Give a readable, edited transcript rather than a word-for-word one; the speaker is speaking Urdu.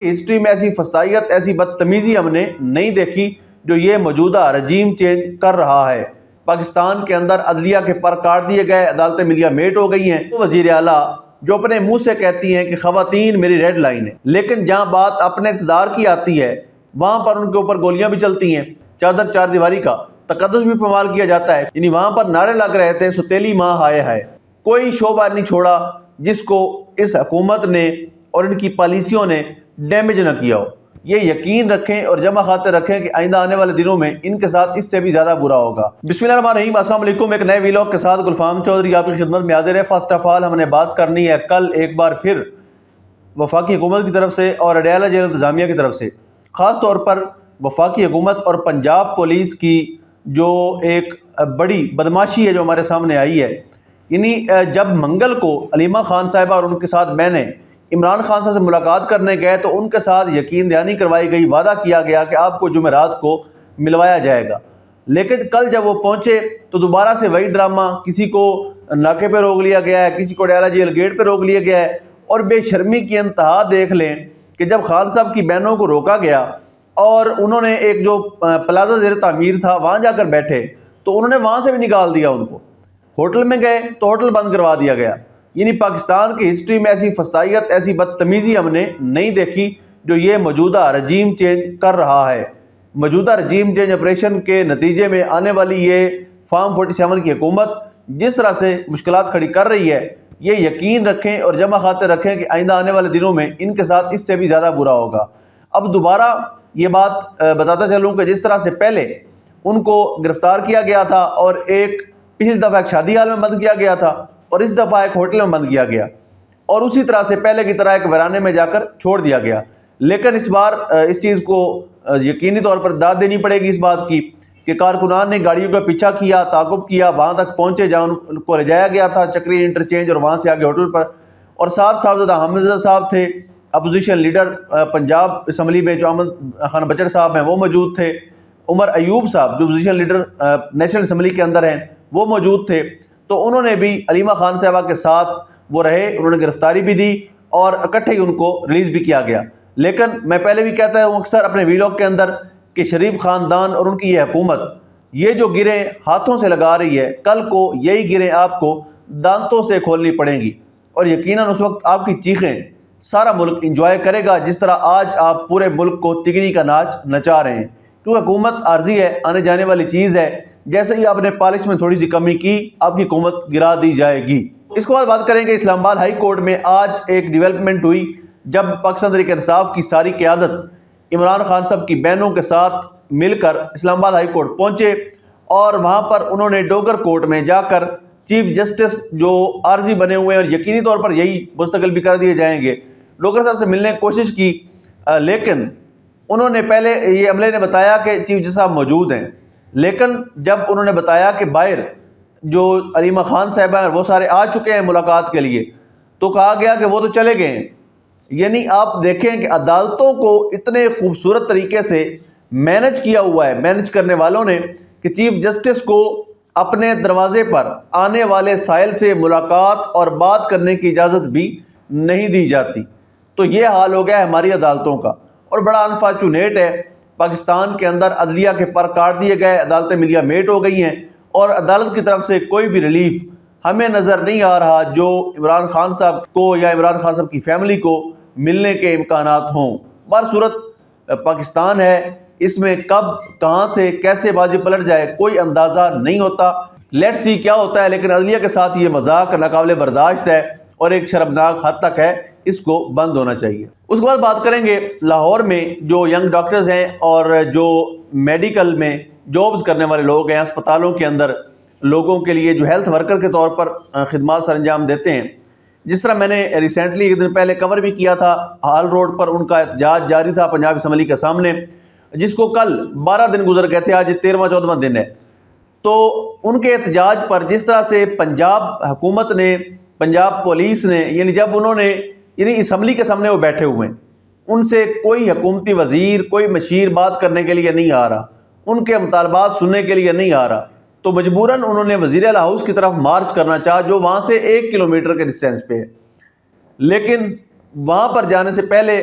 ہسٹری میں ایسی فسادیت، ایسی بدتمیزی ہم نے نہیں دیکھی جو یہ موجودہ رجیم چینج کر رہا ہے۔ پاکستان کے اندر عدلیہ کے پر کاٹ دیے گئے، عدالتیں ملیا میٹ ہو گئی ہیں۔ وزیر اعلیٰ جو اپنے منہ سے کہتی ہیں کہ خواتین میری ریڈ لائن ہے، لیکن جہاں بات اپنے اقتدار کی آتی ہے وہاں پر ان کے اوپر گولیاں بھی چلتی ہیں، چادر چار دیواری کا تقدس بھی پامال کیا جاتا ہے، یعنی وہاں پر نعرے لگ رہے تھے ستیلی ماں ہائے ہائے۔ کوئی شعبہ نہیں چھوڑا جس کو اس حکومت نے اور ان کی پالیسیوں نے ڈیمیج نہ کیا ہو۔ یہ یقین رکھیں اور جمع خاطر رکھیں کہ آئندہ آنے والے دنوں میں ان کے ساتھ اس سے بھی زیادہ برا ہوگا۔ بسم اللہ الرحمن الرحیم، السلام علیکم۔ ایک نئے ویلاگ کے ساتھ گلفام چودھری آپ کی خدمت میں حاضر ہے۔ فرسٹ آف آل ہم نے بات کرنی ہے کل ایک بار پھر وفاقی حکومت کی طرف سے اور اڈیالہ جیل انتظامیہ کی طرف سے، خاص طور پر وفاقی حکومت اور پنجاب پولیس کی جو ایک بڑی بدماشی ہے جو ہمارے سامنے آئی ہے۔ یعنی جب منگل کو علیمہ خان صاحبہ اور ان کے ساتھ میں نے عمران خان صاحب سے ملاقات کرنے گئے تو ان کے ساتھ یقین دہانی کروائی گئی، وعدہ کیا گیا کہ آپ کو جمعرات کو ملوایا جائے گا، لیکن کل جب وہ پہنچے تو دوبارہ سے وہی ڈرامہ، کسی کو ناکے پہ روک لیا گیا ہے، کسی کو اڈیالہ جیل گیٹ پہ روک لیا گیا ہے۔ اور بے شرمی کی انتہا دیکھ لیں کہ جب خان صاحب کی بہنوں کو روکا گیا اور انہوں نے ایک جو پلازا زیر تعمیر تھا وہاں جا کر بیٹھے تو انہوں نے وہاں سے بھی نکال دیا ان کو، ہوٹل میں گئے تو ہوٹل بند کروا دیا گیا۔ یعنی پاکستان کی ہسٹری میں ایسی فسادیت، ایسی بدتمیزی ہم نے نہیں دیکھی جو یہ موجودہ رجیم چینج کر رہا ہے۔ موجودہ رجیم چینج آپریشن کے نتیجے میں آنے والی یہ فارم 47 کی حکومت جس طرح سے مشکلات کھڑی کر رہی ہے، یہ یقین رکھیں اور جمع خاطر رکھیں کہ آئندہ آنے والے دنوں میں ان کے ساتھ اس سے بھی زیادہ برا ہوگا۔ اب دوبارہ یہ بات بتاتا چلوں کہ جس طرح سے پہلے ان کو گرفتار کیا گیا تھا اور ایک پچھلی دفعہ ایک شادی ہال میں بند کیا گیا تھا اور اس دفعہ ایک ہوٹل میں بند کیا گیا اور اسی طرح سے پہلے کی طرح ایک ویرانے میں جا کر چھوڑ دیا گیا، لیکن اس بار اس چیز کو یقینی طور پر داد دینی پڑے گی اس بات کی کہ کارکنان نے گاڑیوں کا پیچھا کیا، تعاقب کیا، وہاں تک پہنچے جہاں ان کو لے جایا گیا تھا چکری انٹرچینج، اور وہاں سے آگے ہوٹل پر، اور ساتھ صاحبزادہ حامد رضا صاحب تھے، اپوزیشن لیڈر پنجاب اسمبلی میں جو احمد خان بچڑ صاحب ہیں وہ موجود تھے، عمر ایوب صاحب جو اپوزیشن لیڈر نیشنل اسمبلی کے اندر ہیں وہ موجود تھے، تو انہوں نے بھی علیمہ خان صاحبہ کے ساتھ وہ رہے، انہوں نے گرفتاری بھی دی اور اکٹھے ہی ان کو ریلیز بھی کیا گیا۔ لیکن میں پہلے بھی کہتا ہوں اکثر اپنے ویلاگ کے اندر کہ شریف خاندان اور ان کی یہ حکومت یہ جو گریں ہاتھوں سے لگا رہی ہے، کل کو یہی گریں آپ کو دانتوں سے کھولنی پڑیں گی، اور یقیناً اس وقت آپ کی چیخیں سارا ملک انجوائے کرے گا جس طرح آج آپ پورے ملک کو تگڑی کا ناچ نچا رہے ہیں، کیونکہ حکومت عارضی ہے، آنے جانے والی چیز ہے، جیسے ہی آپ نے پالش میں تھوڑی سی کمی کی آپ کی حکومت گرا دی جائے گی۔ اس کے بعد بات کریں کہ اسلام آباد ہائی کورٹ میں آج ایک ڈیولپمنٹ ہوئی جب پاکستان تحریک انصاف کی ساری قیادت عمران خان صاحب کی بہنوں کے ساتھ مل کر اسلام آباد ہائی کورٹ پہنچے اور وہاں پر انہوں نے ڈوگر کورٹ میں جا کر چیف جسٹس جو عارضی بنے ہوئے ہیں اور یقینی طور پر یہی مستقل بھی کر دیے جائیں گے، ڈوگر صاحب سے ملنے کی کوشش کی، لیکن انہوں نے پہلے یہ عملے نے بتایا کہ چیف جسٹس صاحب موجود ہیں، لیکن جب انہوں نے بتایا کہ باہر جو علیمہ خان صاحبہ ہیں وہ سارے آ چکے ہیں ملاقات کے لیے، تو کہا گیا کہ وہ تو چلے گئے ہیں۔ یعنی آپ دیکھیں کہ عدالتوں کو اتنے خوبصورت طریقے سے مینج کیا ہوا ہے، مینج کرنے والوں نے، کہ چیف جسٹس کو اپنے دروازے پر آنے والے سائل سے ملاقات اور بات کرنے کی اجازت بھی نہیں دی جاتی۔ تو یہ حال ہو گیا ہے ہماری عدالتوں کا، اور بڑا انفارچونیٹ ہے پاکستان کے اندر عدلیہ کے پر کاٹ دیے گئے، عدالتیں ملیا میٹ ہو گئی ہیں، اور عدالت کی طرف سے کوئی بھی ریلیف ہمیں نظر نہیں آ رہا جو عمران خان صاحب کو یا عمران خان صاحب کی فیملی کو ملنے کے امکانات ہوں۔ بہرصورت پاکستان ہے، اس میں کب کہاں سے کیسے بازی پلٹ جائے کوئی اندازہ نہیں ہوتا، لیٹ سی کیا ہوتا ہے، لیکن عدلیہ کے ساتھ یہ مذاق ناقابل برداشت ہے اور ایک شرمناک حد تک ہے، اس کو بند ہونا چاہیے۔ اس کے بعد بات کریں گے لاہور میں جو ینگ ڈاکٹرز ہیں اور جو میڈیکل میں جابز کرنے والے لوگ ہیں، اسپتالوں کے اندر لوگوں کے لیے جو ہیلتھ ورکر کے طور پر خدمات سر انجام دیتے ہیں، جس طرح میں نے ریسنٹلی ایک دن پہلے کور بھی کیا تھا، ہال روڈ پر ان کا احتجاج جاری تھا پنجاب اسمبلی کے سامنے، جس کو کل 12 دن گزر گئے تھے، آج 13واں دن ہے۔ تو ان کے احتجاج پر جس طرح سے پنجاب حکومت نے، پنجاب پولیس نے، یعنی جب انہوں نے اسمبلی کے سامنے وہ بیٹھے ہوئے ہیں، ان سے کوئی حکومتی وزیر، کوئی مشیر بات کرنے کے لیے نہیں آ رہا، ان کے مطالبات سننے کے لیے نہیں آ رہا، تو مجبوراً انہوں نے وزیر اعلیٰ ہاؤس کی طرف مارچ کرنا چاہا جو وہاں سے 1 کلومیٹر کے ڈسٹینس پہ ہے، لیکن وہاں پر جانے سے پہلے